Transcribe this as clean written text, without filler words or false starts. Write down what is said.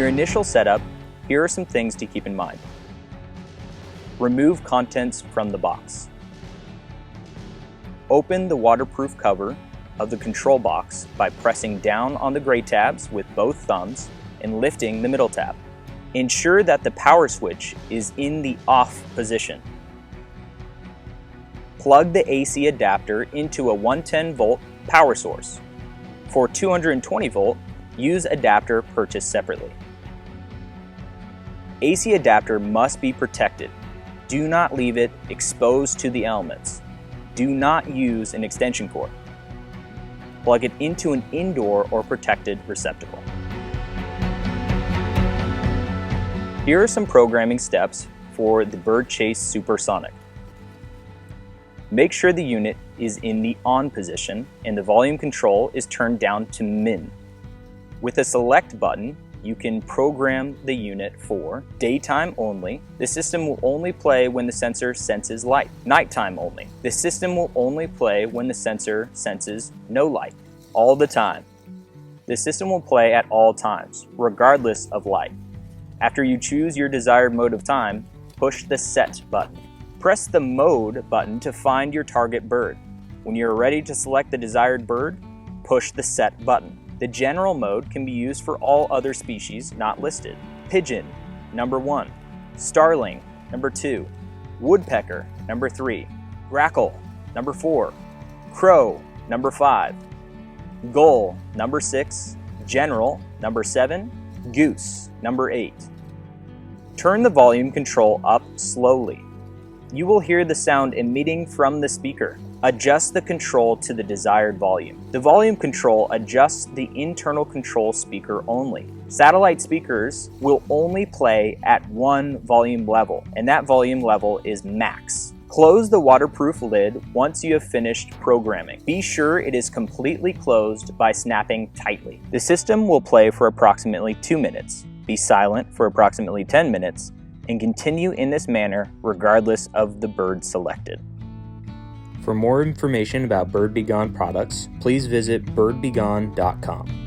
your initial setup, here are some things to keep in mind. Remove contents from the box. Open the waterproof cover of the control box by pressing down on the gray tabs with both thumbs and lifting the middle tab. Ensure that the power switch is in the off position. Plug the AC adapter into a 110 volt power source. For 220 volt, use adapter purchased separately. AC adapter must be protected. Do not leave it exposed to the elements. Do not use an extension cord. Plug it into an indoor or protected receptacle. Here are some programming steps for the Birdchase Super Sonic. Make sure the unit is in the on position and the volume control is turned down to min. With a select button, you can program the unit for daytime only. The system will only play when the sensor senses light. Nighttime only. The system will only play when the sensor senses no light. All the time. The system will play at all times, regardless of light. After you choose your desired mode of time, push the Set button. Press the Mode button to find your target bird. When you're ready to select the desired bird, push the Set button. The general mode can be used for all other species not listed. Pigeon, number 1. Starling, number 2. Woodpecker, number 3. Grackle, number 4. Crow, number 5. Gull, number 6. General, number 7. Goose, number 8. Turn the volume control up slowly. You will hear the sound emitting from the speaker. Adjust the control to the desired volume. The volume control adjusts the internal control speaker only. Satellite speakers will only play at one volume level, and that volume level is max. Close the waterproof lid once you have finished programming. Be sure it is completely closed by snapping tightly. The system will play for approximately 2 minutes, be silent for approximately 10 minutes, and continue in this manner regardless of the bird selected. For more information about Bird BeGone products, please visit birdbegone.com.